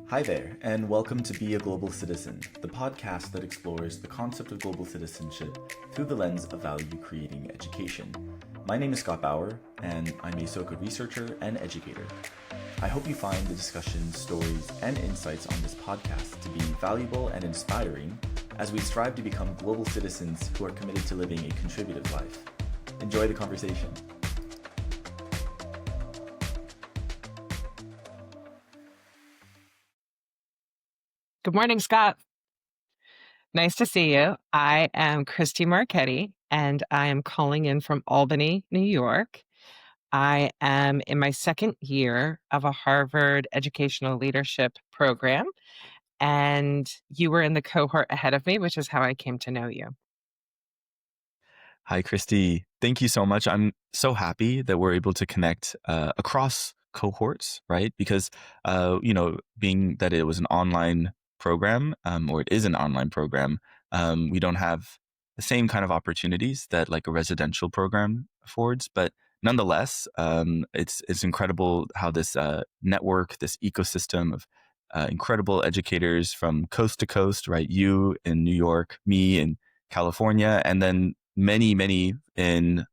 Hi there, and welcome to Be a Global Citizen, the podcast that explores the concept of global citizenship through the lens of value-creating education. My name is Scott Bauer, and I'm a Soka researcher and educator. I hope you find the discussions, stories, and insights on this podcast to be valuable and inspiring as we strive to become global citizens who are committed to living a contributive life. Enjoy the conversation. Good morning, Scott. Nice to see you. I am Cristi Marchetti, and I am calling in from Albany, New York. I am in my second year of a Harvard Educational Leadership program, and you were in the cohort ahead of me, which is how I came to know you. Hi, Cristi. Thank you so much. I'm so happy that we're able to connect across cohorts, right? Because, being that it was an online program, or it is an online program, we don't have the same kind of opportunities that like a residential program affords. But nonetheless, it's incredible how this network, this ecosystem of incredible educators from coast to coast, right? You in New York, me in California, and then many in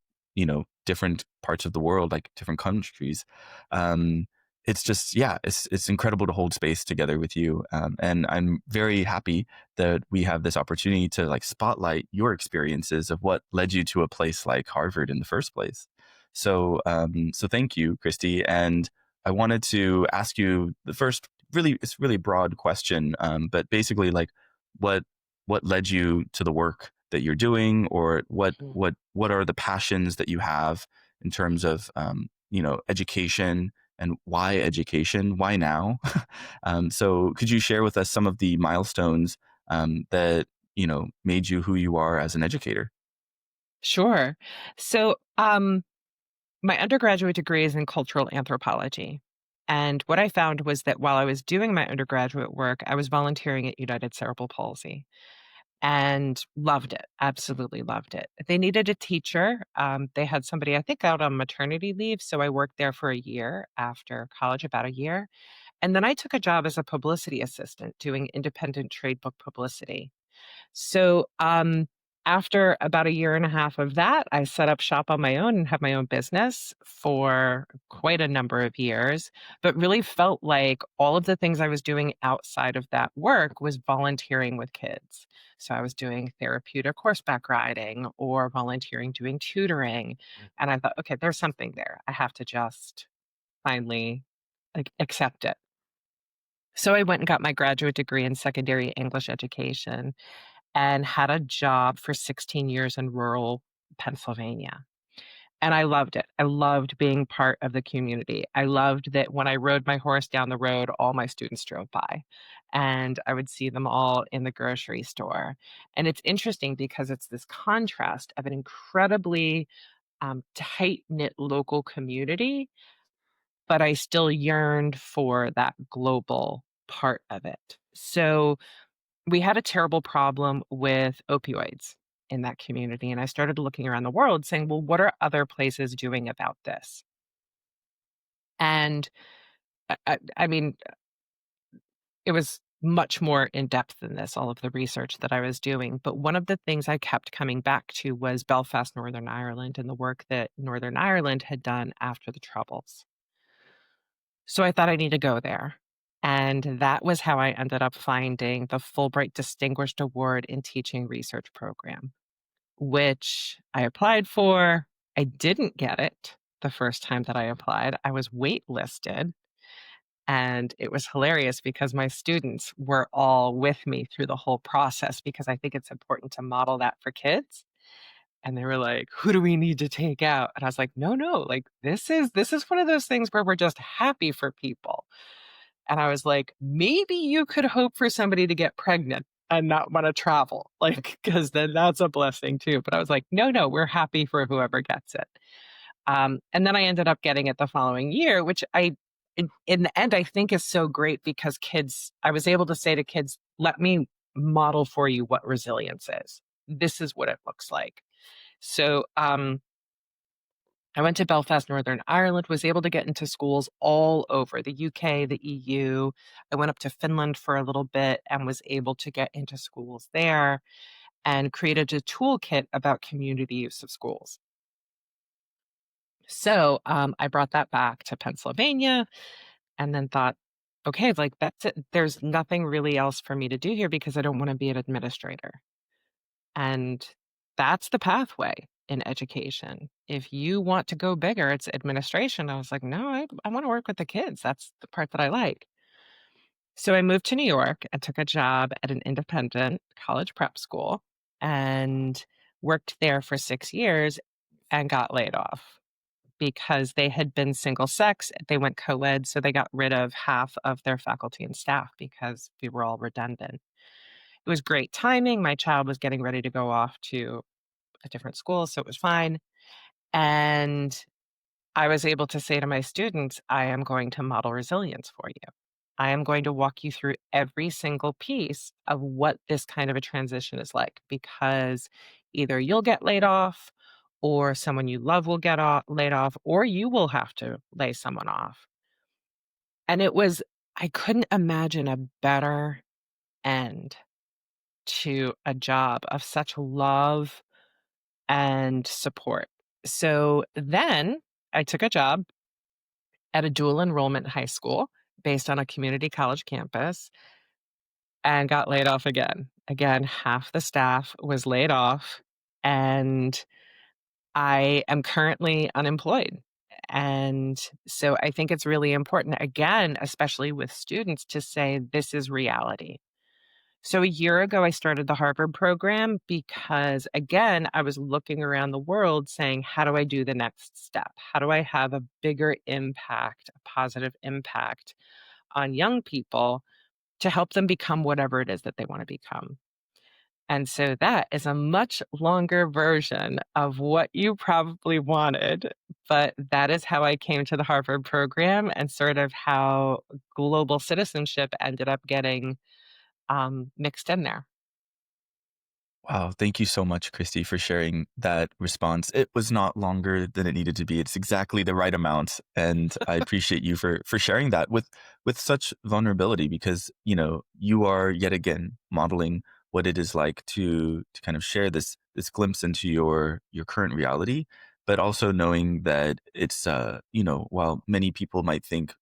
different parts of the world, like different countries. It's just it's incredible to hold space together with you, and I'm very happy that we have this opportunity to like spotlight your experiences of what led you to a place like Harvard in the first place. So thank you, Cristi. And I wanted to ask you the first it's really broad question, but basically like what led you to the work that you're doing, or what are the passions that you have in terms of education, and why education, why now? So could you share with us some of the milestones that made you who you are as an educator? Sure. So my undergraduate degree is in cultural anthropology. And what I found was that while I was doing my undergraduate work, I was volunteering at United Cerebral Palsy and loved it. Absolutely loved it. They needed a teacher. They had somebody, I think, out on maternity leave. So I worked there for a year after college, about a year. And then I took a job as a publicity assistant doing independent trade book publicity. So after about a year and a half of that, I set up shop on my own and have my own business for quite a number of years, but really felt like all of the things I was doing outside of that work was volunteering with kids. So I was doing therapeutic horseback riding or volunteering doing tutoring. And I thought, okay, there's something there. I have to just finally accept it. So I went and got my graduate degree in secondary English education and had a job for 16 years in rural Pennsylvania. And I loved it. I loved being part of the community. I loved that when I rode my horse down the road, all my students drove by and I would see them all in the grocery store. And it's interesting because it's this contrast of an incredibly tight-knit local community, but I still yearned for that global part of it. So we had a terrible problem with opioids in that community. And I started looking around the world saying, well, what are other places doing about this? And I mean, it was much more in depth than this, all of the research that I was doing. But one of the things I kept coming back to was Belfast, Northern Ireland, and the work that Northern Ireland had done after the Troubles. So I thought I need to go there. And that was how I ended up finding the Fulbright Distinguished Award in Teaching Research program, which I applied for. I didn't get it the first time that I applied. I was waitlisted. And it was hilarious because my students were all with me through the whole process because I think it's important to model that for kids. And they were like, who do we need to take out? And I was like, no, like this is one of those things where we're just happy for people. And I was like, maybe you could hope for somebody to get pregnant and not want to travel, like, because then that's a blessing too. But I was like, no, we're happy for whoever gets it. And then I ended up getting it the following year, which in the end, I think is so great because I was able to say to kids, let me model for you what resilience is. This is what it looks like. So I went to Belfast, Northern Ireland, was able to get into schools all over the UK, the EU. I went up to Finland for a little bit and was able to get into schools there and created a toolkit about community use of schools. So I brought that back to Pennsylvania and then thought, okay, like that's it. There's nothing really else for me to do here because I don't want to be an administrator. And that's the pathway in education. If you want to go bigger, it's administration. I was like, no, I want to work with the kids. That's the part that I like. So I moved to New York and took a job at an independent college prep school and worked there for 6 years and got laid off because they had been single sex. They went co ed. So they got rid of half of their faculty and staff because we were all redundant. It was great timing. My child was getting ready to go off to a different school, so it was fine. And I was able to say to my students, I am going to model resilience for you. I am going to walk you through every single piece of what this kind of a transition is like, because either you'll get laid off, or someone you love will get laid off, or you will have to lay someone off. And I couldn't imagine a better end to a job of such love and support. So then I took a job at a dual enrollment high school based on a community college campus and got laid off again. Again, half the staff was laid off, and I am currently unemployed. And so I think it's really important, again, especially with students, to say this is reality. So a year ago, I started the Harvard program because, again, I was looking around the world saying, how do I do the next step? How do I have a bigger impact, a positive impact on young people to help them become whatever it is that they want to become? And so that is a much longer version of what you probably wanted. But that is how I came to the Harvard program and sort of how global citizenship ended up getting mixed in there. Wow, thank you so much, Christy, for sharing that response. It was not longer than it needed to be. It's exactly the right amount, and I appreciate you for sharing that with such vulnerability because, you are yet again modeling what it is like to kind of share this glimpse into your current reality, but also knowing that it's while many people might think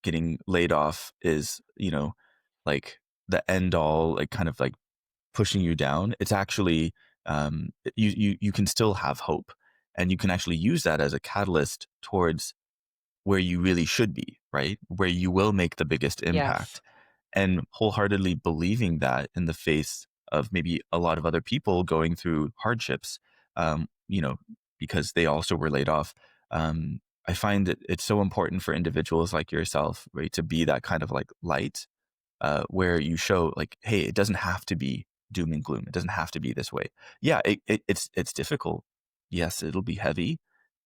getting laid off is, like the end all, like kind of like pushing you down. It's actually you can still have hope, and you can actually use that as a catalyst towards where you really should be, right? Where you will make the biggest Yes. impact, and wholeheartedly believing that in the face of maybe a lot of other people going through hardships, um, you know, because they also were laid off. I find that it's so important for individuals like yourself, right, to be that kind of like light where you show like, hey, it doesn't have to be doom and gloom. It doesn't have to be this way. Yeah, it's difficult. Yes, it'll be heavy.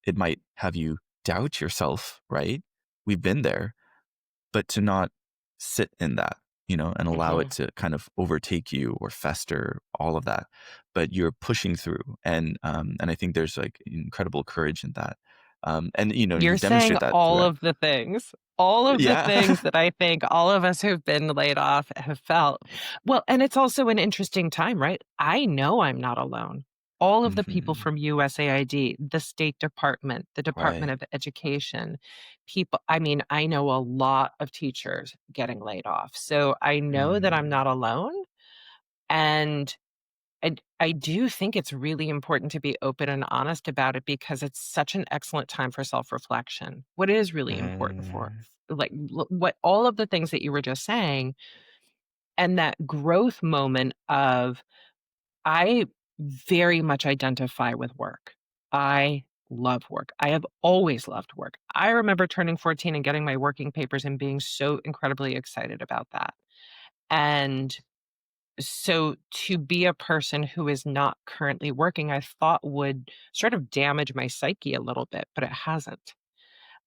It might have you doubt yourself, right? We've been there, but to not sit in that, and allow it Hmm. to kind of overtake you or fester, all of that. But you're pushing through, and I think there's like incredible courage in that. And you You're saying demonstrate that all throughout. of the things. All of the Yeah. things that I think all of us who've been laid off have felt. Well, and it's also an interesting time, right? I know I'm not alone. All of the people Hmm. from USAID, the State Department, the Department Right. of Education, people, I mean, I know a lot of teachers getting laid off. So I know that I'm Mm. not alone. And I do think it's really important to be open and honest about it because it's such an excellent time for self-reflection. What is really important for Mm. like what all of the things that you were just saying and that growth moment of I very much identify with work. I love work. I have always loved work. I remember turning 14 and getting my working papers and being so incredibly excited about that. And so to be a person who is not currently working, I thought would sort of damage my psyche a little bit, but it hasn't.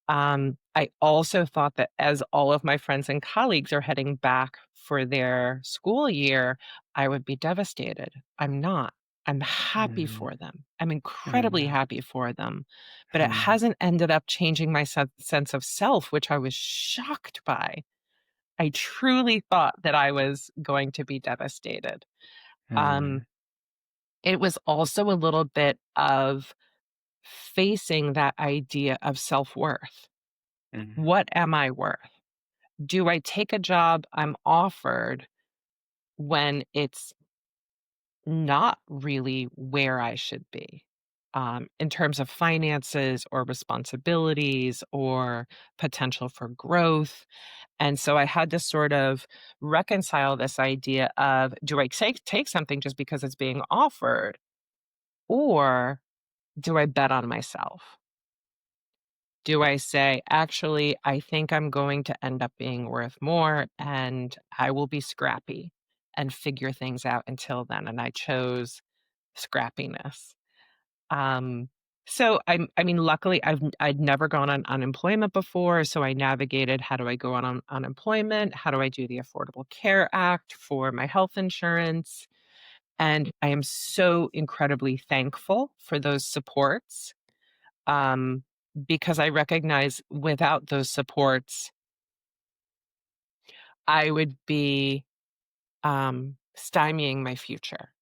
I also thought that as all of my friends and colleagues are heading back for their school year, I would be devastated. I'm not. I'm happy Mm, for them. I'm incredibly mm, happy for them, but it mm, hasn't ended up changing my sense of self, which I was shocked by. I truly thought that I was going to be devastated. Um, mm, it was also a little bit of facing that idea of self-worth. mm, What am I worth? Do I take a job I'm offered when it's not really where I should be, in terms of finances or responsibilities or potential for growth? And so I had to sort of reconcile this idea of, do I take something just because it's being offered, or do I bet on myself? Do I say, actually, I think I'm going to end up being worth more and I will be scrappy and figure things out until then? And I chose scrappiness. Um, I mean, luckily, I'd never gone on unemployment before, so I navigated, how do I go on unemployment? How do I do the Affordable Care Act for my health insurance? And I am so incredibly thankful for those supports, um, because I recognize without those supports, I would be, stymieing my future.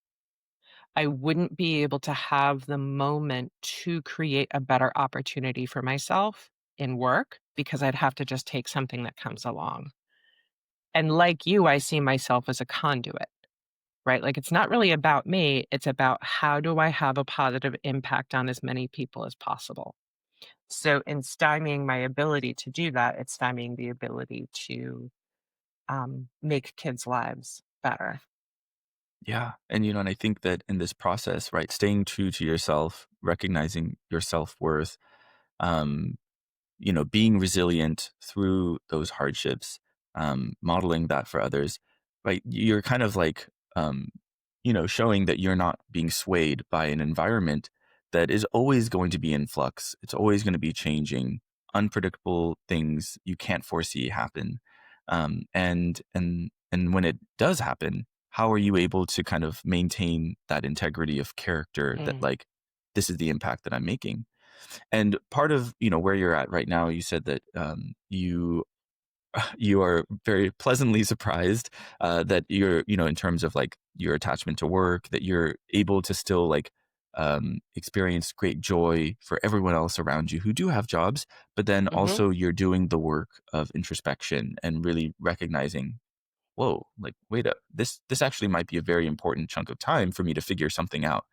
I wouldn't be able to have the moment to create a better opportunity for myself in work because I'd have to just take something that comes along. And like you, I see myself as a conduit, right? Like, it's not really about me, it's about how do I have a positive impact on as many people as possible. So, in stymieing my ability to do that, it's stymieing the ability to make kids' lives better. yeah. And, and I think that in this process, right, staying true to yourself, recognizing your self-worth, um, being resilient through those hardships, modeling that for others, right? You're kind of like, um, showing that you're not being swayed by an environment that is always going to be in flux. It's always going to be changing, unpredictable things you can't foresee happen. And when it does happen, how are you able to kind of maintain that integrity of character that Mm, like this is the impact that I'm making? And part of, where you're at right now, you said that, you are very pleasantly surprised, that you're, in terms of, like, your attachment to work, that you're able to still, like, experience great joy for everyone else around you who do have jobs, but then mhm, also you're doing the work of introspection and really recognizing, "Whoa, like, wait up, this actually might be a very important chunk of time for me to figure something out."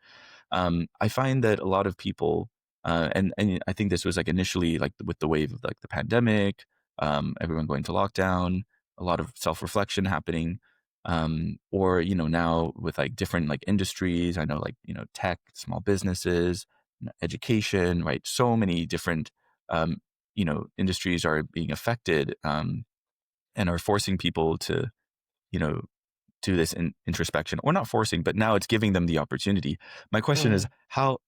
I find that a lot of people, and I think this was like initially like with the wave of like the pandemic, everyone going to lockdown, a lot of self reflection happening, or now with like different like industries. I know like tech, small businesses, education, right? So many different industries are being affected, and are forcing people to you know do this introspection, or not forcing, but now it's giving them the opportunity. My question is, mm, how,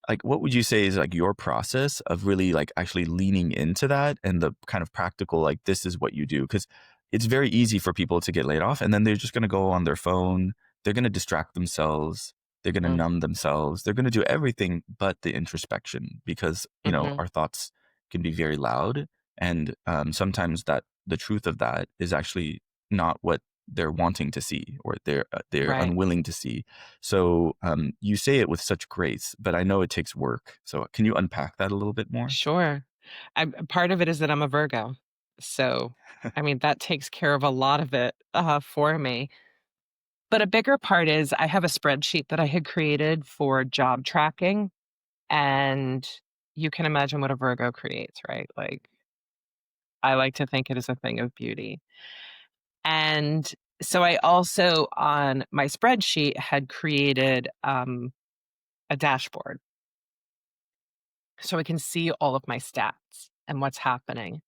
like, what would you say is like your process of really like actually leaning into that and the kind of practical, like, this is what you do? Because it's very easy for people to get laid off and then they're just going to go on their phone. They're going to distract themselves. They're going to mm, numb themselves. They're going to do everything but the introspection because, mhm. our thoughts can be very loud. And sometimes that the truth of that is actually not what they're wanting to see, or they're Right. unwilling to see. So, you say it with such grace, but I know it takes work. So can you unpack that a little bit more? Sure. Part of it is that I'm a Virgo. So, I mean, that takes care of a lot of it, for me. But a bigger part is I have a spreadsheet that I had created for job tracking, and you can imagine what a Virgo creates, right? Like, I like to think it is a thing of beauty. And so I also, on my spreadsheet, had created, a dashboard so I can see all of my stats and what's happening,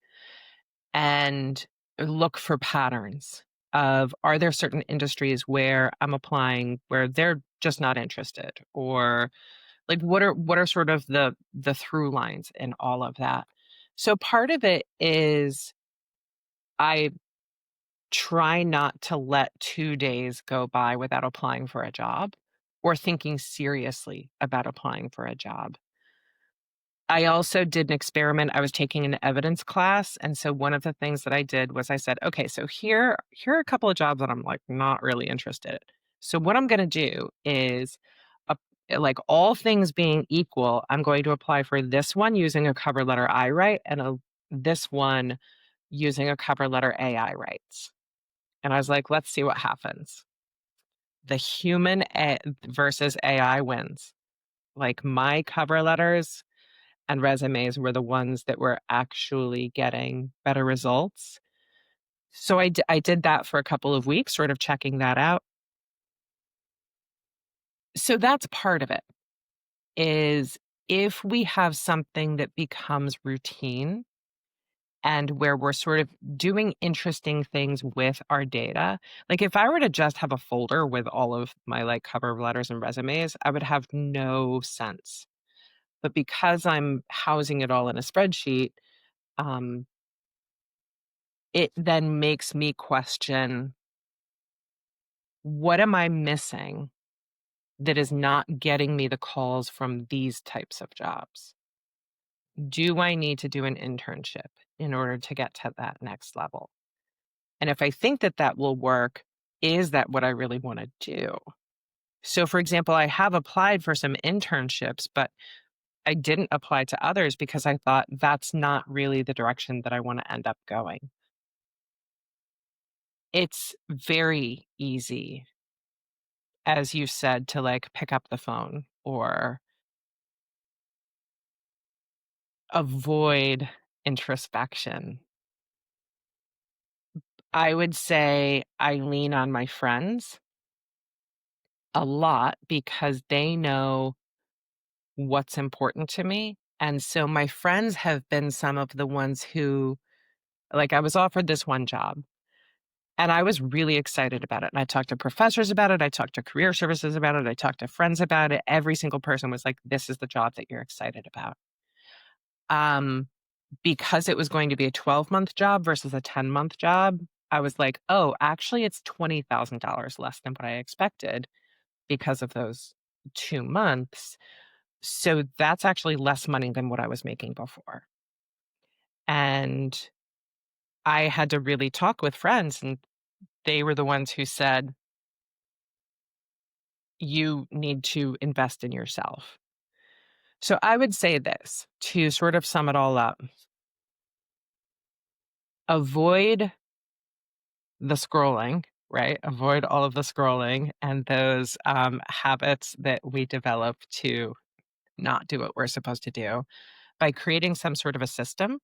and look for patterns of, are there certain industries where I'm applying where they're just not interested, or like what are sort of the through lines in all of that. So part of it is I try not to let 2 days go by without applying for a job, or thinking seriously about applying for a job. I also did an experiment. I was taking an evidence class, and so one of the things that I did was I said, "Okay, so here are a couple of jobs that I'm, like, not really interested in. So what I'm gonna do is, ap like, all things being equal, I'm going to apply for this one using a cover letter I write and this one using a cover letter AI writes." And I was like, "Let's see what happens." The human versus AI wins. Like, my cover letters and resumes were the ones that were actually getting better results. So I did that for a couple of weeks, sort of checking that out. So that's part of it, is if we have something that becomes routine and where we're sort of doing interesting things with our data, like if I were to just have a folder with all of my like cover letters and resumes, I would have no sense. But because I'm housing it all in a spreadsheet, um, it then makes me question, what am I missing that is not getting me the calls from these types of jobs? Do I need to do an internship in order to get to that next level? And if I think that that will work, is that what I really want to do? So, for example, I have applied for some internships, but I didn't apply to others because I thought that's not really the direction that I want to end up going. It's very easy, as you said, to like pick up the phone or avoid introspection. I would say I lean on my friends a lot because they know what's important to me. And so my friends have been some of the ones who, like, I was offered this one job and I was really excited about it. And I talked to professors about it. I talked to career services about it. I talked to friends about it. Every single person was like, this is the job that you're excited about. Um, because it was going to be a 12-month job versus a 10-month job, I was like, "Oh, actually, it's $20,000 less than what I expected because of those 2 months." So that's actually less money than what I was making before. And I had to really talk with friends, and they were the ones who said, "You need to invest in yourself." So I would say this to sort of sum it all up: avoid the scrolling, right? Avoid all of the scrolling and those habits that we develop to not do what we're supposed to do by creating some sort of a system,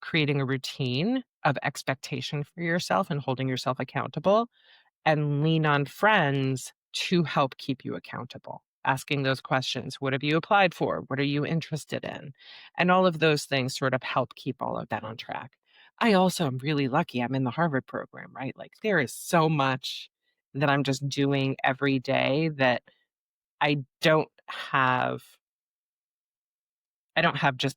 creating a routine of expectation for yourself and holding yourself accountable, and lean on friends to help keep you accountable. Asking those questions. What have you applied for? What are you interested in? And all of those things sort of help keep all of that on track. I also am really lucky. I'm in the Harvard program, right? Like there is so much that I'm just doing every day that I don't have I don't have just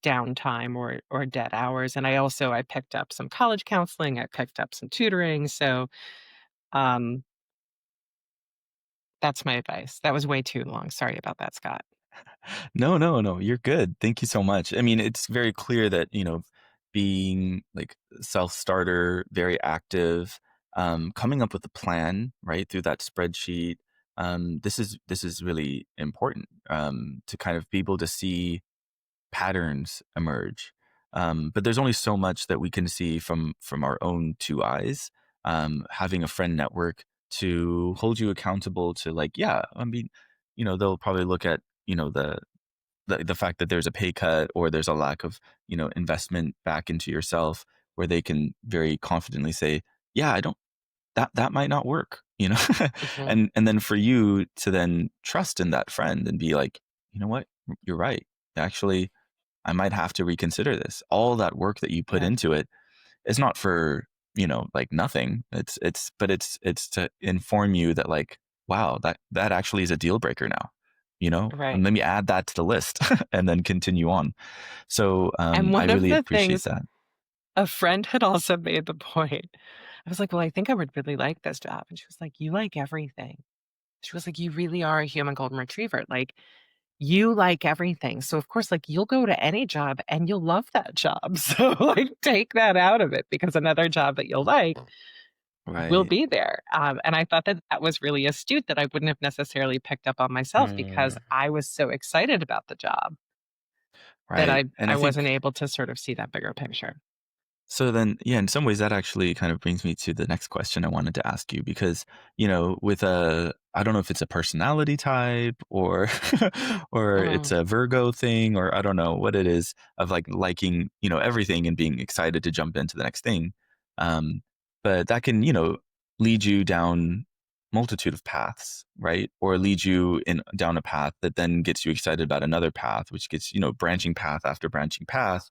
downtime or dead hours. And I picked up some college counseling, I picked up some tutoring. So um that's my advice. That was way too long. Sorry about that, Scott. No, no, no, you're good. Thank you so much. I mean, it's very clear that, being like self-starter, very active, coming up with a plan, right, through that spreadsheet. This is really important to kind of be able to see patterns emerge. But there's only so much that we can see from our own two eyes. Having a friend network to hold you accountable to like, yeah, I mean, they'll probably look at, the fact that there's a pay cut or there's a lack of, investment back into yourself where they can very confidently say, yeah, I don't that might not work, Mhm. and then for you to then trust in that friend and be like, you know what, you're right. Actually, I might have to reconsider this. All that work that you put Yeah. into it is not for, like nothing. It's to inform you that like, wow, that actually is a deal breaker now, Right. and let me add that to the list and then continue on. So And I one of really the appreciate things that. a friend had also made the point. I was like, "Well, I think I would really like this job." And she was like, "You like everything." She was like, "You really are a human golden retriever. Like, you like everything. So of course, like you'll go to any job and you'll love that job. So like take that out of it because another job that you'll like will Right. be there." And I thought that that was really astute that I wouldn't have necessarily picked up on myself because Mm, I was so excited about the job that right. And I I wasn't think able to sort of see that bigger picture. so then, yeah, in some ways that actually kind of brings me to the next question I wanted to ask you because, with I don't know if it's a personality type or or it's Mm, a Virgo thing or I don't know what it is of like liking, everything and being excited to jump into the next thing. Um, but that can, lead you down multitude of paths, right? Or lead you in down a path that then gets you excited about another path, which gets, branching path after branching path.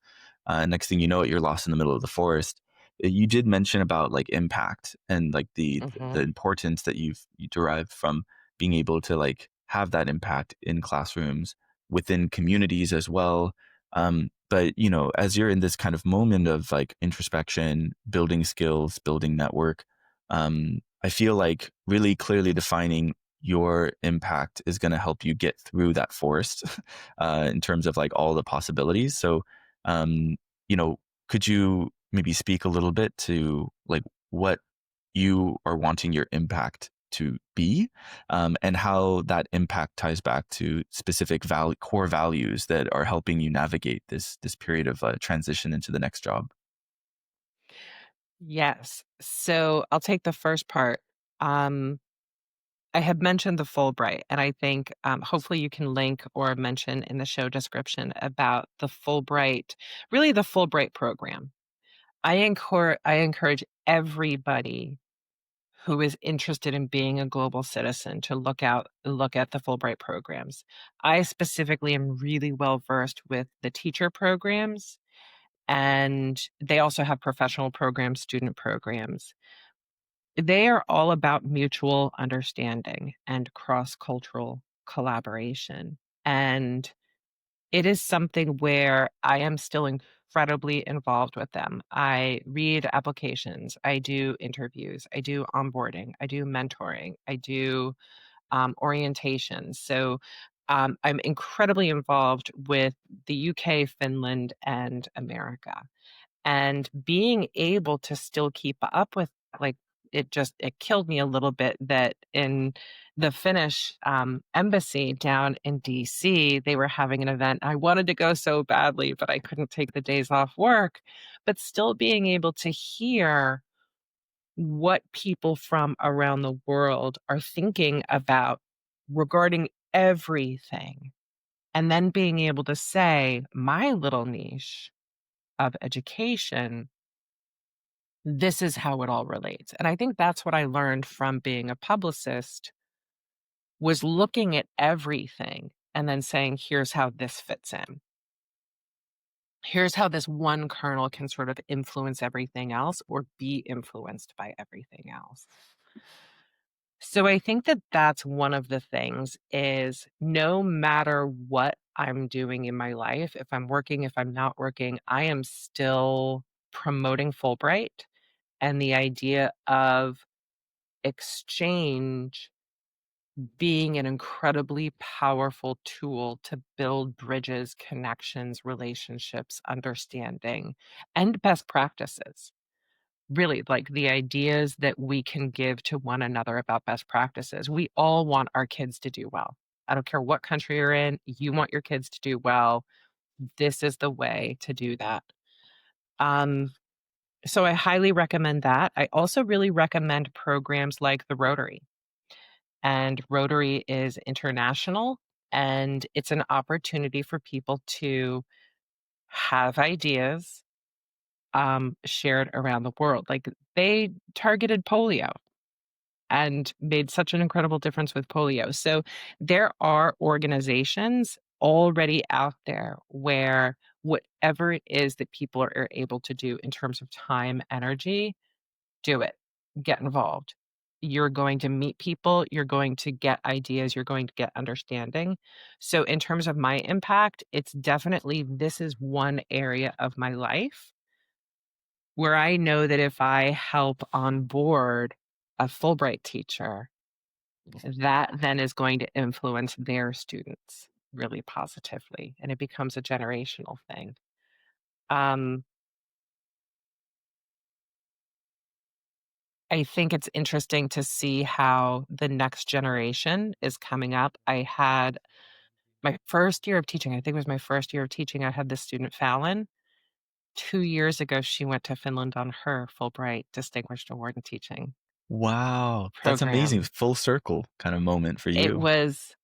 Next thing you know it, you're lost in the middle of the forest. You did mention about like impact and like the mhm. importance that you derived from being able to like have that impact in classrooms within communities as well. But as you're in this kind of moment of like introspection, building skills, building network, I feel like really clearly defining your impact is going to help you get through that forest in terms of like all the possibilities. So um, you know, could you maybe speak a little bit to like what you are wanting your impact to be, and how that impact ties back to specific core values that are helping you navigate this period of transition into the next job? Yes. So I'll take the first part. Um, I had mentioned the Fulbright, and I think hopefully you can link or mention in the show description about the Fulbright, really the Fulbright program. I encourage everybody who is interested in being a global citizen to look at the Fulbright programs. I specifically am really well versed with the teacher programs, and they also have professional programs, student programs. They are all about mutual understanding and cross-cultural collaboration, and it is something where I am still incredibly involved with them. I read applications, I do interviews, I do onboarding, I do mentoring, I do, orientations. So, I'm incredibly involved with the UK, Finland, and America. And being able to still keep up with, like, it killed me a little bit that in the Finnish, embassy down in DC, they were having an event. I wanted to go so badly, but I couldn't take the days off work. But still being able to hear what people from around the world are thinking about regarding everything, and then being able to say, "My little niche of education, this is how it all relates." And I think that's what I learned from being a publicist was looking at everything and then saying, "Here's how this fits in. Here's how this one kernel can sort of influence everything else or be influenced by everything else." So I think that that's one of the things is no matter what I'm doing in my life, if I'm working, if I'm not working, I am still promoting Fulbright and the idea of exchange being an incredibly powerful tool to build bridges, connections, relationships, understanding, and best practices. Really, like the ideas that we can give to one another about best practices. We all want our kids to do well. I don't care what country you're in, you want your kids to do well. This is the way to do that. Um, so I highly recommend that. I also really recommend programs like the Rotary. And Rotary is international, and it's an opportunity for people to have ideas shared around the world. Like they targeted polio and made such an incredible difference with polio. So there are organizations already out there where whatever it is that people are able to do in terms of time, energy, do it. Get involved. You're going to meet people, you're going to get ideas, you're going to get understanding. So in terms of my impact, it's definitely this is one area of my life where I know that if I help on board a Fulbright teacher, that then is going to influence their students really positively, and it becomes a generational thing. Um, I think it's interesting to see how the next generation is coming up. I had my first year of teaching, I think it was my first year of teaching, I had this student, Fallon. 2 years ago, she went to Finland on her Fulbright Distinguished Award in Teaching Wow, that's amazing. program. Full circle kind of moment for It you. was,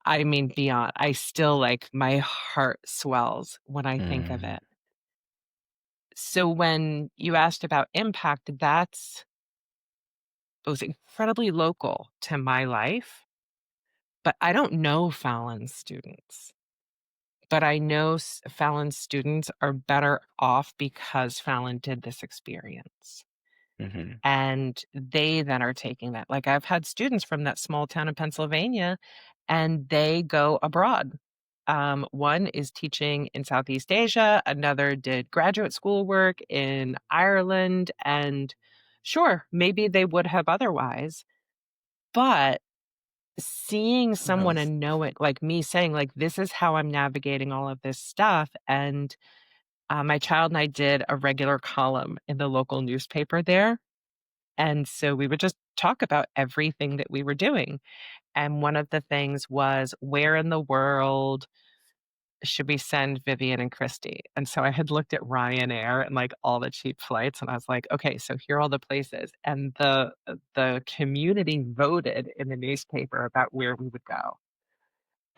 I mean, beyond, I still, like, my heart swells when I think of Mm, it. So when you asked about impact, that's it was incredibly local to my life, but I don't know Fallon's students. But I know Fallon's students are better off because Fallon did this experience. mhm. And they then are taking that. Like, I've had students from that small town in Pennsylvania, and they go abroad. One is teaching in Southeast Asia, another did graduate school work in Ireland. And sure, maybe they would have otherwise, but seeing someone Nice. and knowing, like me saying, like, this is how I'm navigating all of this stuff. And my child and I did a regular column in the local newspaper there, and so we would just talk about everything that we were doing. And one of the things was, where in the world should we send Vivian and Christy? And so I had looked at Ryanair and like all the cheap flights, and I was like, okay, so here are all the places. And the community voted in the newspaper about where we would go.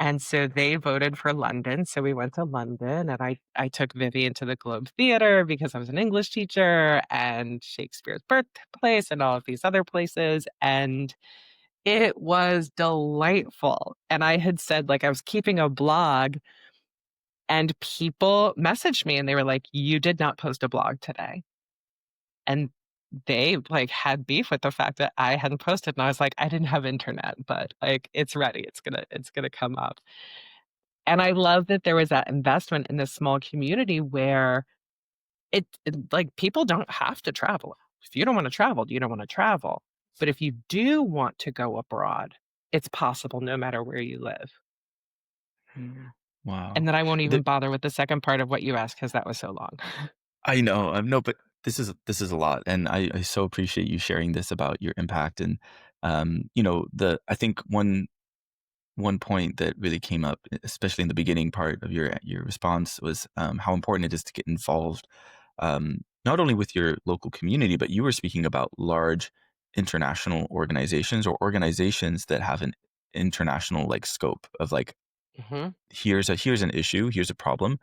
And so they voted for London. So we went to London, and I took Vivian to the Globe Theatre because I was an English teacher, and Shakespeare's birthplace and all of these other places. And it was delightful. And I had said, like, I was keeping a blog, and people messaged me and they were like, you did not post a blog today. And they like had beef with the fact that I hadn't posted. And I was like, I didn't have internet, but like it's ready. It's gonna come up. And I love that there was that investment in this small community where like, people don't have to travel. If you don't wanna travel, you don't wanna travel. But if you do want to go abroad, it's possible no matter where you live. Mm. Wow. And then I won't The even bother with the second part of what you asked because that was so long. I know, no, but this is a lot, and I so appreciate you sharing this about your impact and, the I think one point that really came up, especially in the beginning part of your response, was how important it is to get involved, not only with your local community, but you were speaking about large international organizations or organizations that have an international like scope of like Mhm. here's an issue, here's a problem,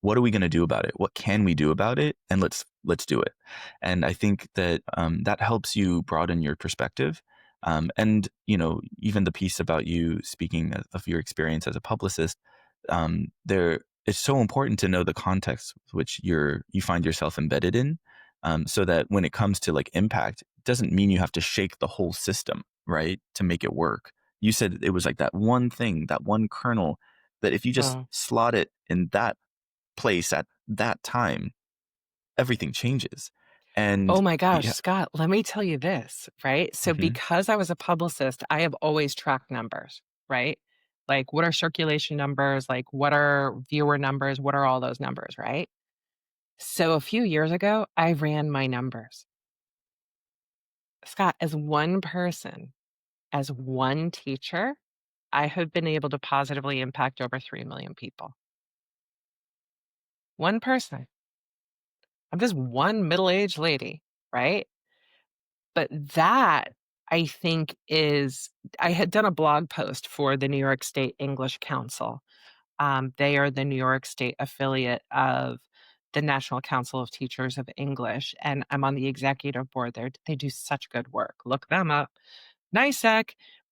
what are we going to do about it? What can we do about it? And let's do it. And I think that that helps you broaden your perspective. And even the piece about you speaking of your experience as a publicist, there it's so important to know the context which you find yourself embedded in, so that when it comes to like impact, it doesn't mean you have to shake the whole system, right, to make it work. You said it was like that one thing, that one kernel, that if you just Oh. slot it in that place at that time, everything changes. Oh And my gosh, yeah, Scott, let me tell you this, right? So mhm, because I was a publicist, I have always tracked numbers, right? Like, what are circulation numbers? Like, what are viewer numbers? What are all those numbers, right? So a few years ago, I ran my numbers. Scott, as one person, as one teacher, I have been able to positively impact over 3 million people. One person. I'm just one middle-aged lady, right? But that, I think, is I had done a blog post for the New York State English Council. They are the New York State affiliate of the National Council of Teachers of English, and I'm on the executive board there. They do such good work. Look them up. NISEC.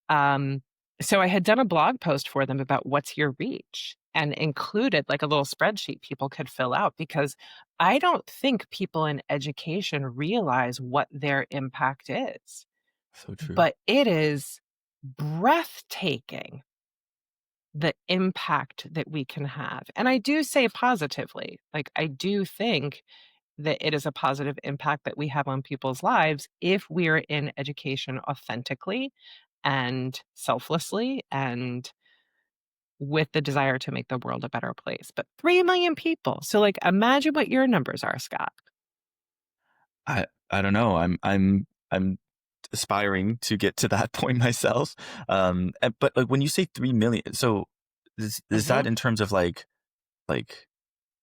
Um, so I had done a blog post for them about what's your reach and included like a little spreadsheet people could fill out because I don't think people in education realize what their impact is, so true. but it is breathtaking the impact that we can have. And I do say positively, like I do think that it is a positive impact that we have on people's lives if we're in education authentically and selflessly and with the desire to make the world a better place. But 3 million people. So, like, imagine what your numbers are, Scott. I don't know. I'm aspiring to get to that point myself. But like when you say 3 million, so is Mhm, that in terms of like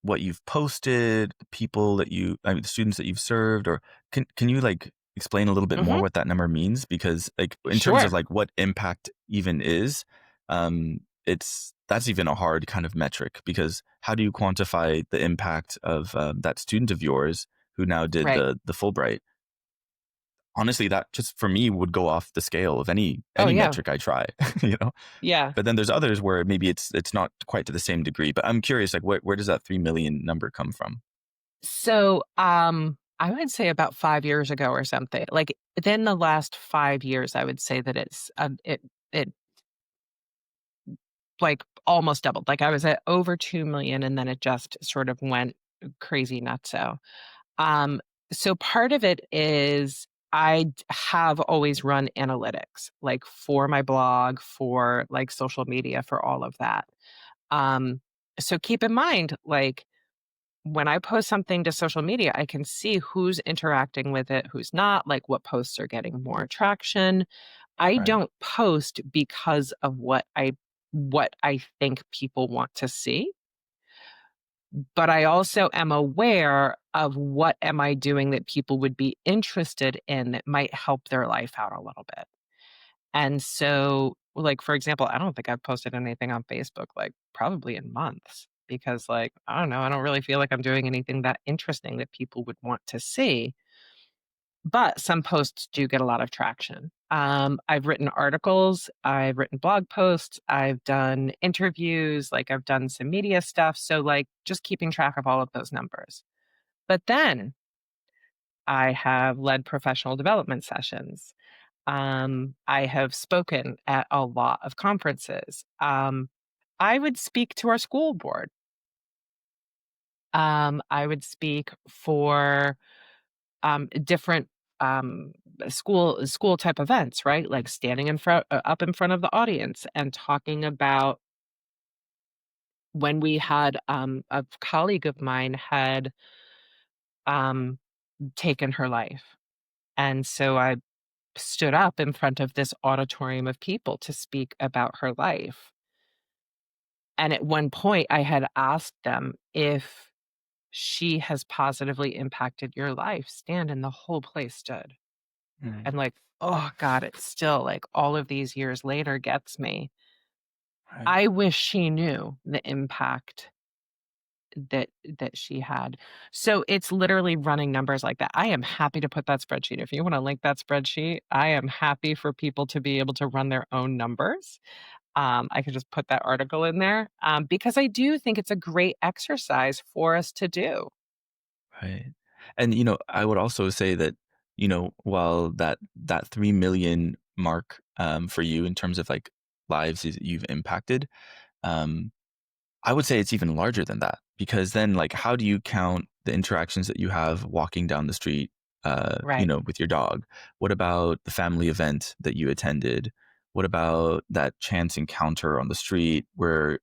what you've posted, people that I mean, the students that you've served, or can you like explain a little bit more mhm. what that number means? Because like in terms of Sure. like what impact even is, that's even a hard kind of metric because how do you quantify the impact of that student of yours who now did Right. the Fulbright? Honestly, that just for me would go off the scale of Oh, any yeah. metric I try, you know? Yeah. But then there's others where maybe it's not quite to the same degree. But I'm curious, like where does that 3 million number come from? So, I would say about 5 years ago or something. Like, within the last 5 years, I would say that it, like, almost doubled. Like, I was at over 2 million, and then it just sort of went crazy nutso. Um, so part of it is have always run analytics, like, for my blog, for, like, social media, for all of that. Um, so keep in mind, like, when I post something to social media, I can see who's interacting with it, who's not, like what posts are getting more traction. I Right. don't post because of what I think people want to see, but I also am aware of what am I doing that people would be interested in that might help their life out a little bit. And so, like, for example, I don't think I've posted anything on Facebook, like, probably in months because, like, I don't know, I don't really feel like I'm doing anything that interesting that people would want to see. But some posts do get a lot of traction. I've written articles, I've written blog posts, I've done interviews, like, I've done some media stuff. So, like, just keeping track of all of those numbers. But then I have led professional development sessions. I have spoken at a lot of conferences. I would speak to our school board. I would speak for different school type events, right? Like standing up in front of the audience and talking about when we had a colleague of mine had um, taken her life, and so I stood up in front of this auditorium of people to speak about her life. And at one point, I had asked them if she has positively impacted your life, stand, and the whole place stood. Mm, And like, oh God, it's still like all of these years later gets me. right. I wish she knew the impact that that she had. So it's literally running numbers like that. I am happy to put that spreadsheet. If you want to link that spreadsheet, I am happy for people to be able to run their own numbers. I could just put that article in there because I do think it's a great exercise for us to do. Right. And I would also say that, while that 3 million mark for you in terms of like lives that you've impacted, um, I would say it's even larger than that because then like how do you count the interactions that you have walking down the street Right. with your dog? What about the family event that you attended? What about that chance encounter on the street where,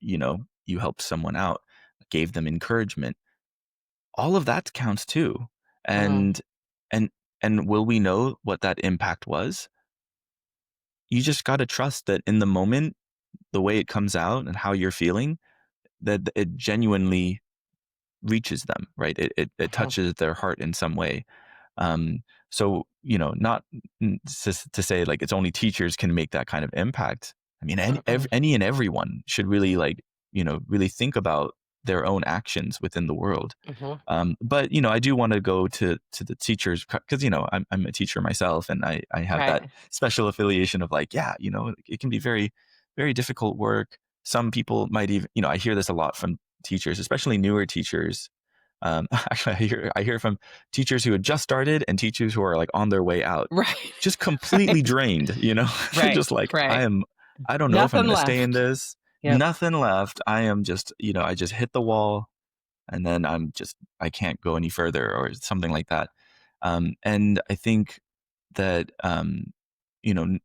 you helped someone out, gave them encouragement? All of that counts too. Mm, And and and will we know what that impact was? You just got to trust that in the moment, the way it comes out and how you're feeling, that it genuinely reaches them, right? It mhm, touches their heart in some way. So, not to say like it's only teachers can make that kind of impact. I mean, mm-mm, any and everyone should really like, really think about their own actions within the world. mhm. But I do want to go to the teachers because I'm a teacher myself, and I have that Right. special affiliation of like, yeah, it can be very very difficult work. Some people might even I hear this a lot from teachers, especially newer teachers. Actually, I hear from teachers who had just started and teachers who are like on their way out, Right. just completely Right. drained. They're Right. just like Right. I don't know if I'm Nothing going to stay in left. this. Yep. Nothing left. I am just I just hit the wall. and then I can't go any further or something like that. And I think that you know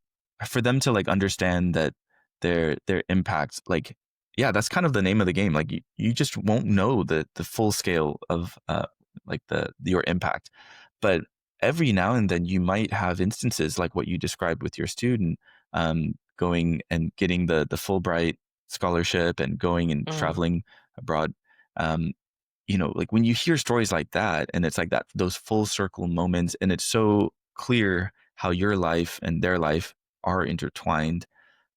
for them to like understand that their impact, like, yeah, that's kind of the name of the game. Like you just won't know the full scale of like the your impact, but every now and then you might have instances like what you described with your student, going and getting the Fulbright scholarship and going and Mm, traveling abroad. um, like when you hear stories like that, and it's like that, those full circle moments, and it's so clear how your life and their life are intertwined.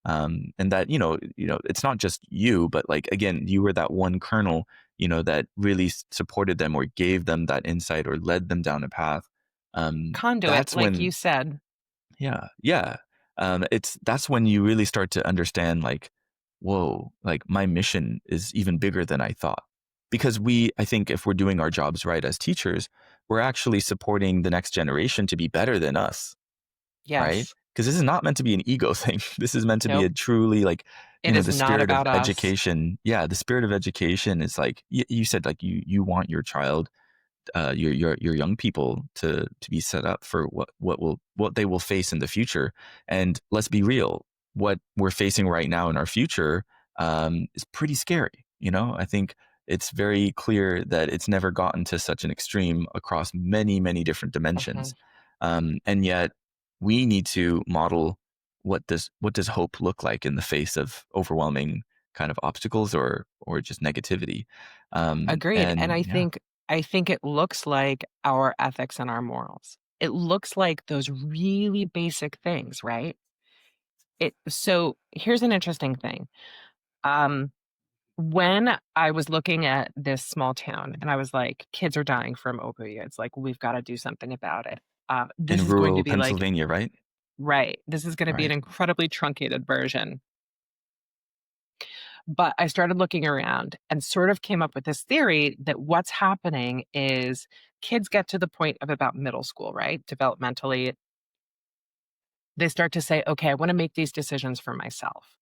And that, it's not just you, but like, again, you were that one kernel, that really supported them or gave them that insight or led them down a path. conduit, That's like when, you said. yeah, yeah. That's when you really start to understand, like, whoa, like my mission is even bigger than I thought. Because I think if we're doing our jobs right as teachers, we're actually supporting the next generation to be better than us, right? Yes. Because this is not meant to be an ego thing. This is meant to be Nope. a truly, like, It is the not spirit of about us. education. Yeah, the spirit of education is like, you said, like, you want your child, your young people to be set up for what they will face in the future. And let's be real, what we're facing right now in our future is pretty scary. I think it's very clear that it's never gotten to such an extreme across many, many different Mhm. dimensions. And yet we need to model what does hope look like in the face of overwhelming kind of obstacles or just negativity. Agreed. And And yeah. I think it looks like our ethics and our morals. It looks like those really basic things, right? So here's an interesting thing. Um, when I was looking at this small town and I was like, kids are dying from opioids, like we've got to do something about it. This In is going to rural be like, Pennsylvania, right? right, this is going to be an Right. incredibly truncated version. But I started looking around and sort of came up with this theory that what's happening is kids get to the point of about middle school, right? Developmentally, they start to say, okay, I want to make these decisions for myself.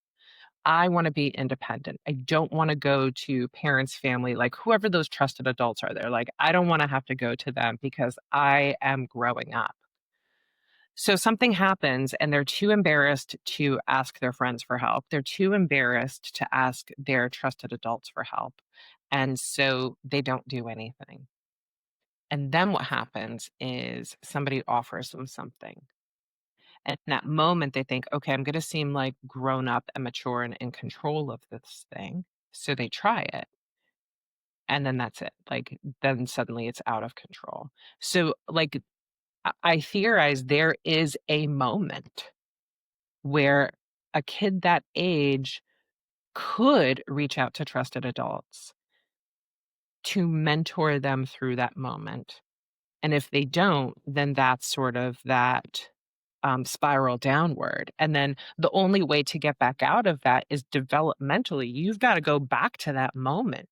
I want to be independent. I don't want to go to parents, family, like whoever those trusted adults are there. Like, I don't want to have to go to them because I am growing up. So something happens and they're too embarrassed to ask their friends for help. They're too embarrassed to ask their trusted adults for help. And so they don't do anything. And then what happens is somebody offers them something. And in that moment, they think, okay, I'm going to seem like grown up and mature and in control of this thing. So they try it. And then that's it. Like, then suddenly it's out of control. So, like, I theorize there is a moment where a kid that age could reach out to trusted adults to mentor them through that moment. And if they don't, then that's sort of that spiral downward. And then the only way to get back out of that is developmentally. You've got to go back to that moment.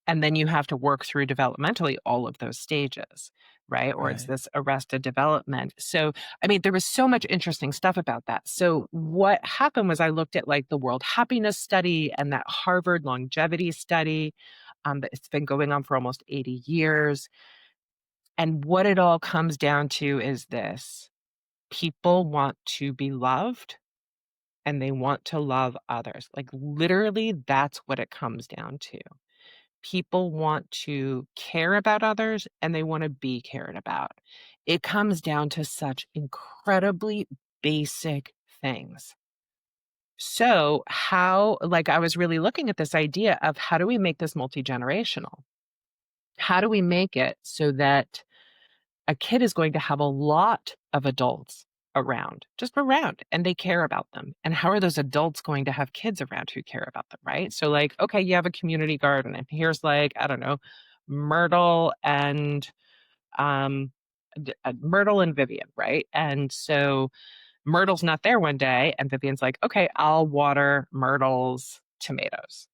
And then you have to work through developmentally all of those stages, right? Or it's Right. this arrested development. So, I mean, there was so much interesting stuff about that. So, what happened was I looked at like the World Happiness Study and that Harvard longevity study. It's been going on for almost 80 years. And what it all comes down to is this: people want to be loved and they want to love others. Like, literally, that's what it comes down to. People want to care about others and they want to be cared about. It comes down to such incredibly basic things. So, how, like, I was really looking at this idea of how do we make this multi generational? How do we make it so that a kid is going to have a lot of adults around, just around, and they care about them? And how are those adults going to have kids around who care about them, right? So, like, okay, you have a community garden, and here's like, I don't know, Myrtle and Myrtle and Vivian, right? And so Myrtle's not there one day, and Vivian's like, okay, I'll water Myrtle's tomatoes.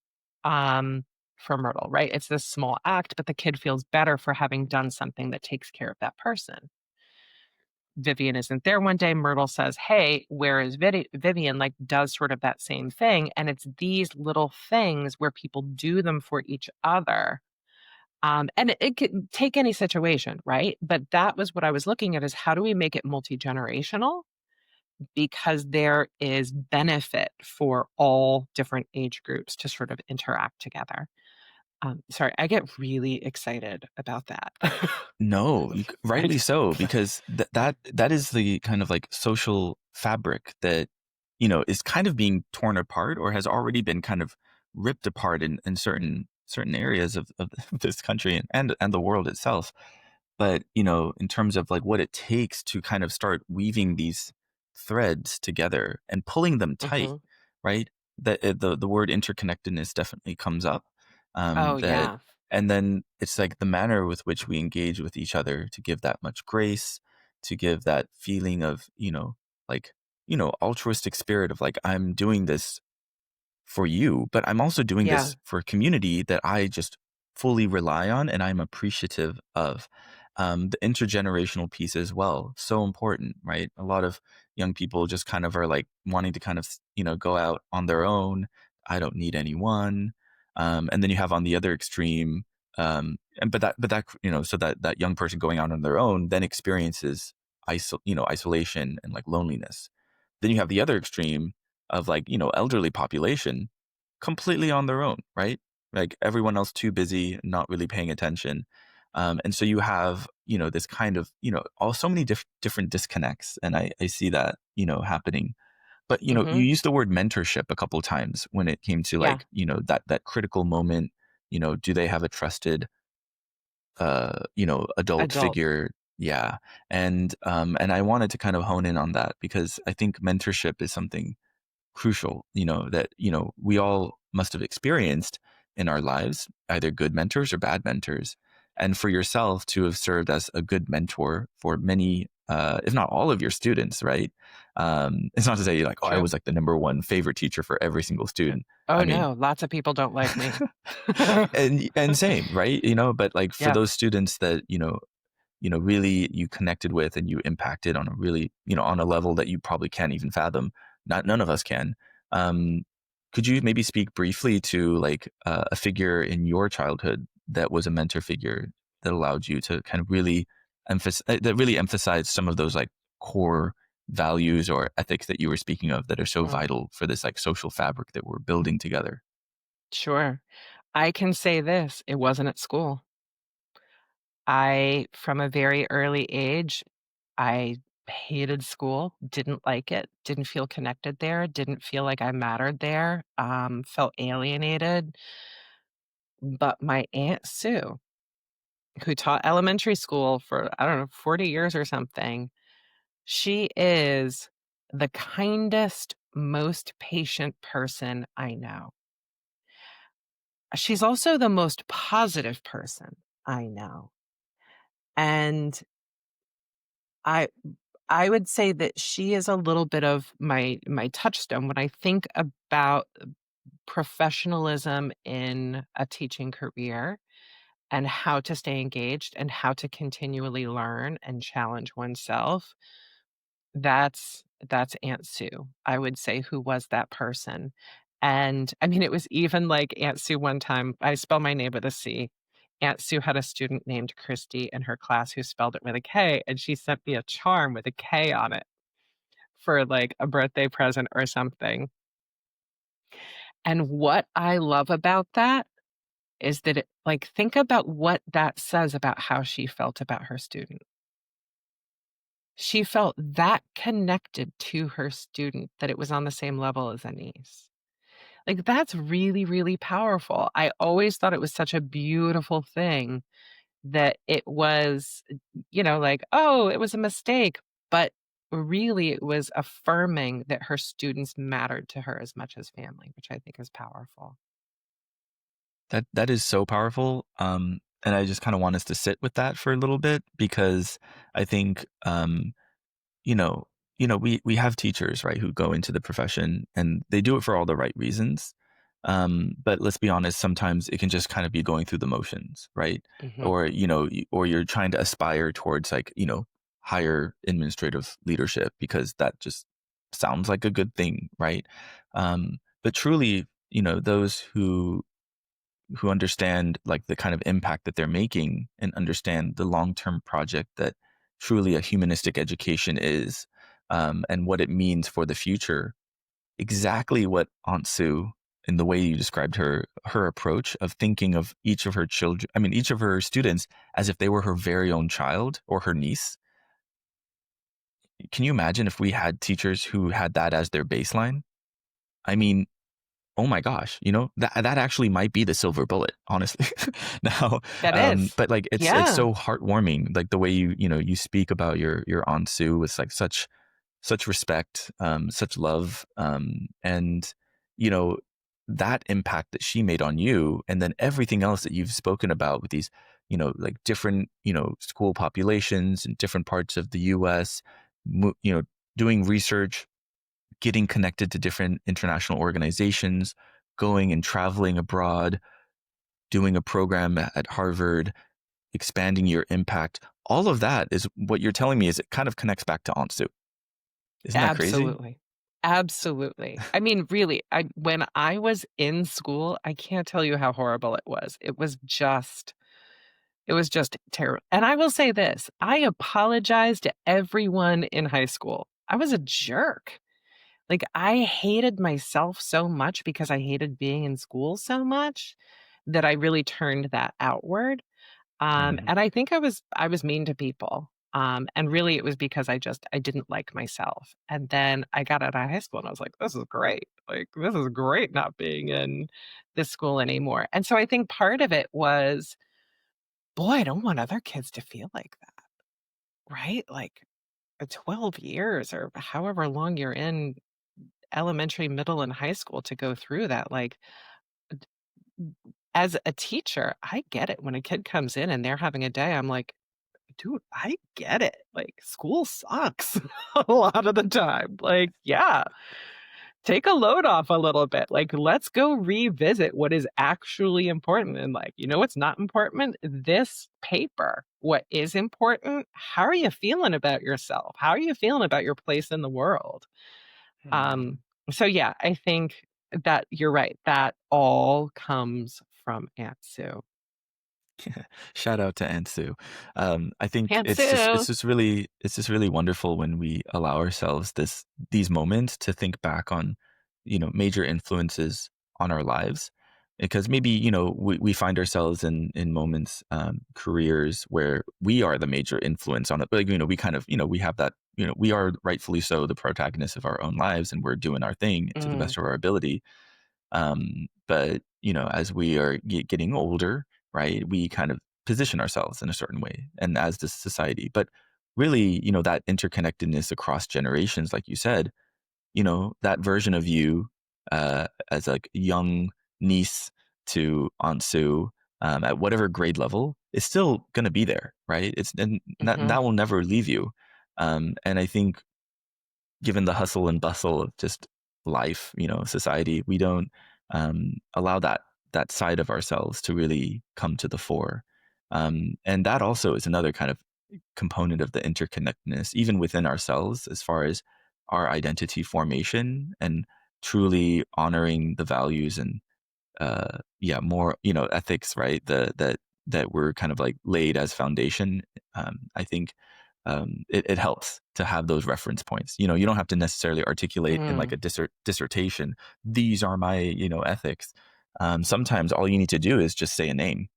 For Myrtle, right? It's this small act, but the kid feels better for having done something that takes care of that person. Vivian isn't there one day. Myrtle says, hey, where is Vivian? Like, does sort of that same thing. And it's these little things where people do them for each other And it could take any situation, right? But that was what I was looking at, is how do we make it multi-generational? Because there is benefit for all different age groups to sort of interact together. Sorry, I get really excited about that. No, I rightly just so, because that is the kind of like social fabric that, is kind of being torn apart or has already been kind of ripped apart in certain areas of this country and the world itself. But, in terms of like what it takes to kind of start weaving these threads together and pulling them tight, Mhm. right? That the word interconnectedness definitely comes up. Oh, That yeah. and then it's like the manner with which we engage with each other to give that much grace, to give that feeling of, like, altruistic spirit of like, I'm doing this for you, but I'm also doing Yeah. this for a community that I just fully rely on and I'm appreciative of. The intergenerational piece as well, so important, right? A lot of young people just kind of are like wanting to kind of, go out on their own. I don't need anyone. And then you have on the other extreme, and but that so that young person going out on their own then experiences isolation and like loneliness. Then you have the other extreme of like, elderly population completely on their own, right? Like everyone else too busy, not really paying attention. And so you have, this kind of, all so many different disconnects. And I see that, happening. But, you Mhm. used the word mentorship a couple times when it came to Yeah. like, that critical moment, do they have a trusted, adult Adult. figure? Yeah. And I wanted to kind of hone in on that because I think mentorship is something crucial, that, we all must have experienced in our lives, either good mentors or bad mentors. And for yourself to have served as a good mentor for many, if not all of your students, right? It's not to say like, oh, I True. was like the number one favorite teacher for every single True. student. I Oh, mean, no, lots of people don't like me. and same, right? But like for Yeah. those students that, really you connected with and you impacted on a really, on a level that you probably can't even fathom. Not none of us can. Um, could you maybe speak briefly to like a figure in your childhood that was a mentor figure that allowed you to kind of really emphasize some of those like core values or ethics that you were speaking of that are so Mm. vital for this like social fabric that we're building together? Sure. I can say this, it wasn't at school. From a very early age, I hated school, didn't like it, didn't feel connected there, didn't feel like I mattered there, felt alienated. But my Aunt Sue, who taught elementary school for, I don't know, 40 years or something, she is the kindest, most patient person I know. She's also the most positive person I know. And I I would say that she is a little bit of my touchstone when I think about professionalism in a teaching career and how to stay engaged and how to continually learn and challenge oneself. That's Aunt Sue, I would say, who was that person. And, I mean, it was even like Aunt Sue one time I spell my name with a C. Aunt Sue had a student named Christy in her class who spelled it with a K, and she sent me a charm with a K on it for, like, a birthday present or something. And what I love about that is that think about what that says about how she felt about her student. She felt that connected to her student that it was on the same level as a niece. Like, that's really, really powerful. I always thought it was such a beautiful thing that it was, like, "Oh, it was a mistake," but really it was affirming that her students mattered to her as much as family, which I think is powerful. That is so powerful. And I just kind of want us to sit with that for a little bit because I think you know, we have teachers, right, who go into the profession and they do it for all the right reasons. But let's be honest, sometimes it can just kind of be going through the motions, right? Mhm. Or, or you're trying to aspire towards like, higher administrative leadership because that just sounds like a good thing, right? But truly, those who who understand like the kind of impact that they're making and understand the long-term project that truly a humanistic education is, and what it means for the future. Exactly what Aunt Sue, in the way you described her approach of thinking of each of her children, I mean, each of her students as if they were her very own child or her niece. Can you imagine if we had teachers who had that as their baseline? I mean, oh my gosh, that actually might be the silver bullet, honestly. Now, That is. but like it's Yeah. so heartwarming, like the way you speak about your Aunt Sue with like such respect, such love, and you know that impact that she made on you, and then everything else that you've spoken about with these, like different, school populations in different parts of the U.S., mo- you know, doing research, getting connected to different international organizations, going and traveling abroad, doing a program at Harvard, expanding your impact. All of that is what you're telling me is it kind of connects back to Aunt Sue. Isn't that crazy? Absolutely. Absolutely. I mean, really, when I was in school, I can't tell you how horrible it was. It was just terrible. And I will say this, I apologize to everyone in high school. I was a jerk. Like, I hated myself so much because I hated being in school so much that I really turned that outward. Mhm. And I think I was mean to people. And really it was because I didn't like myself. And then I got out of high school and I was like, this is great. Like, this is great not being in this school anymore. And so I think part of it was, boy, I don't want other kids to feel like that, right? Like 12 years or however long you're in elementary, middle, and high school to go through that. Like, as a teacher, I get it when a kid comes in and they're having a day. I'm like, dude, I get it. Like, school sucks a lot of the time. Like, yeah, take a load off a little bit. Like, let's go revisit what is actually important. And, like, you know what's not important? This paper. What is important? How are you feeling about yourself? How are you feeling about your place in the world? Um, Mhm. so yeah, I think that you're right. That all comes from Aunt Sue. Shout out to Aunt Sue. I think Aunt Sue. it's just really wonderful when we allow ourselves these moments to think back on, major influences on our lives, because maybe we find ourselves in moments, careers where we are the major influence on it. But we kind of we have that, we are rightfully so the protagonists of our own lives, and we're doing our thing to the Mm, best of our ability. But as we are getting older, right, we kind of position ourselves in a certain way, and as this society. But really, that interconnectedness across generations, like you said, that version of you, as like young niece to Aunt Sue, at whatever grade level, is still going to be there, right? It's and that mhm, that will never leave you. And I think given the hustle and bustle of just life, society, we don't allow that side of ourselves to really come to the fore. And that also is another kind of component of the interconnectedness, even within ourselves, as far as our identity formation and truly honoring the values and yeah, more ethics, right? That were kind of like laid as foundation. I think it helps to have those reference points. You don't have to necessarily articulate in like mm. a dissertation, these are my, ethics. Sometimes all you need to do is just say a name.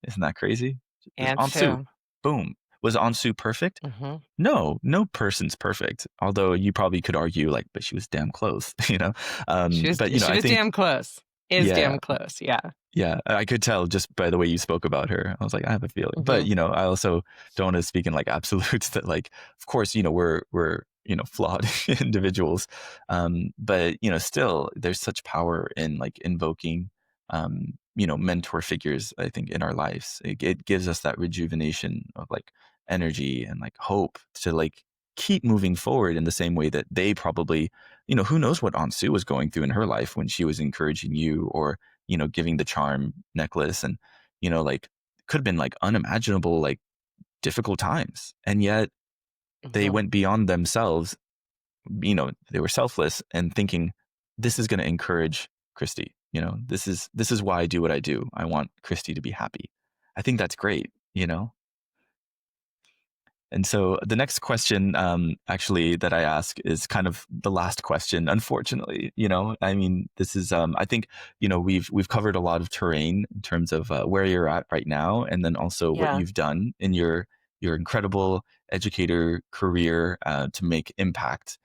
Isn't that crazy? Just Aunt Ansu. Sue. Boom. Was Ansu perfect? Mhm. No, no person's perfect. Although you probably could argue like, but she was damn close, She was But she I was think, damn close. Is yeah, damn close, yeah. yeah, I could tell just by the way you spoke about her. I was like, I have a feeling. But, Mhm, I also don't want to speak in like absolutes that like, of course, we're, flawed individuals. But, still there's such power in like invoking, mentor figures, I think, in our lives. It gives us that rejuvenation of like energy and like hope to like keep moving forward in the same way that they probably, who knows what Aunt Sue was going through in her life when she was encouraging you, or giving the charm necklace, and, like could have been like unimaginable, like difficult times. And yet they mhm. went beyond themselves. They were selfless and thinking, this is going to encourage Christy. this is why I do what I do. I want Cristi to be happy. I think that's great. And so the next question, actually, that I ask is kind of the last question. Unfortunately, I mean, this is, I think, we've covered a lot of terrain in terms of where you're at right now, and then also what Yeah. you've done in your incredible educator career to make impact,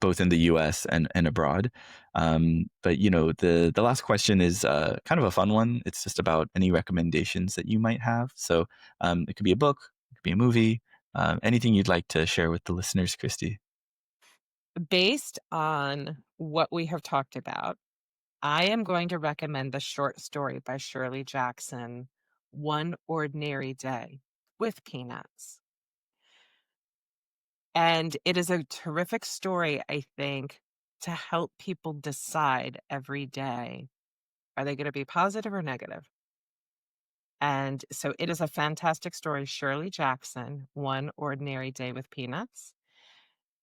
both in the U.S. and abroad. But the last question is kind of a fun one. It's just about any recommendations that you might have. So it could be a book, it could be a movie, anything you'd like to share with the listeners, Cristi. Based on what we have talked about, I am going to recommend the short story by Shirley Jackson, One Ordinary Day with Peanuts. And it is a terrific story, I think, to help people decide every day, are they going to be positive or negative? And so it is a fantastic story. Shirley Jackson, One Ordinary Day with Peanuts.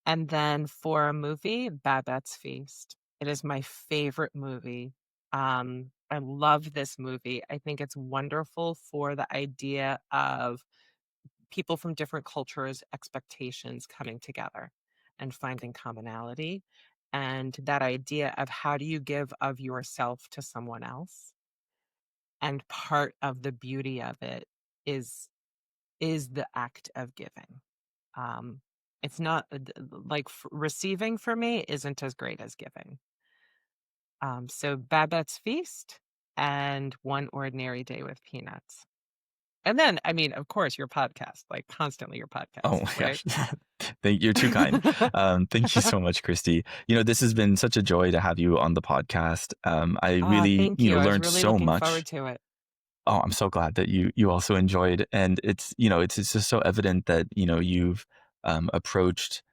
And then for a movie, Babette's Feast. It is my favorite movie. I love this movie. I think it's wonderful for the idea of people from different cultures, expectations coming together and finding commonality. And that idea of how do you give of yourself to someone else? And part of the beauty of it is is the act of giving. Um, it's not like receiving for me isn't as great as giving. So Babette's Feast and One Ordinary Day with Peanuts. And then, I mean, of course, your podcast, like constantly your Oh podcast, my right? gosh. You're too kind. Thank you so much, Cristi. This has been such a joy to have you on the podcast. I Ah, really, thank you. I was learned really so looking forward much. to it. Oh, I'm so glad that you also enjoyed, and it's just so evident that you've approached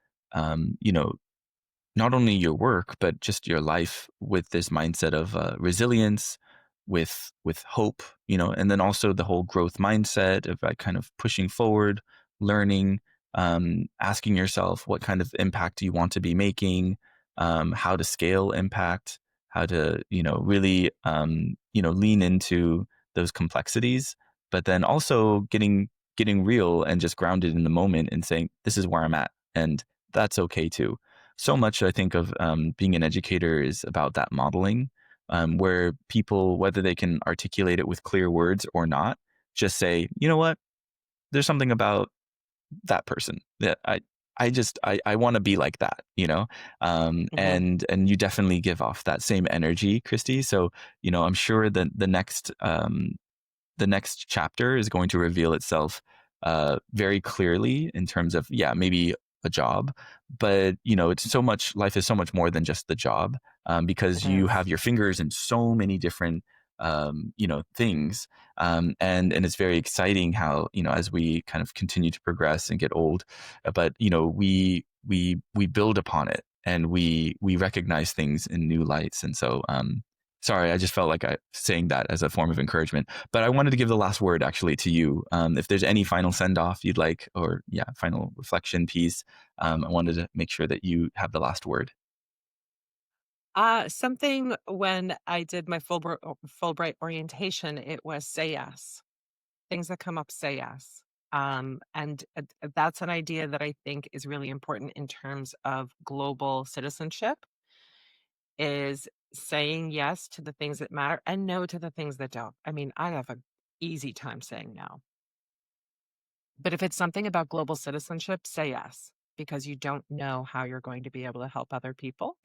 not only your work but just your life with this mindset of resilience, with hope, and then also the whole growth mindset of like kind of pushing forward, learning, asking yourself what kind of impact do you want to be making, how to scale impact, how to really lean into those complexities, but then also getting real and just grounded in the moment and saying this is where I'm at, and that's okay too. So much I think of being an educator is about that modeling, where people, whether they can articulate it with clear words or not, just say, you know what, there's something about that person that I want to be like that, Hmm. and you definitely give off that same energy, Cristi. So I'm sure that the next chapter is going to reveal itself very clearly in terms of, yeah, maybe a job, but it's so much, life is so much more than just the job, It because you is. have your fingers in so many different things, and it's very exciting how as we kind of continue to progress and get old, but we build upon it, and we recognize things in new lights. And so sorry, I just felt like I saying that as a form of encouragement. But I wanted to give the last word actually to you. If there's any final send off you'd like, or yeah, final reflection piece, I wanted to make sure that you have the last word. Something when I did my Fulbright orientation, it was say yes. Things that come up, say yes. And that's an idea that I think is really important in terms of global citizenship, is saying yes to the things that matter and no to the things that don't. I mean, I have a easy time saying no. But if it's something about global citizenship, say yes, because you don't know how you're going to be able to help other people.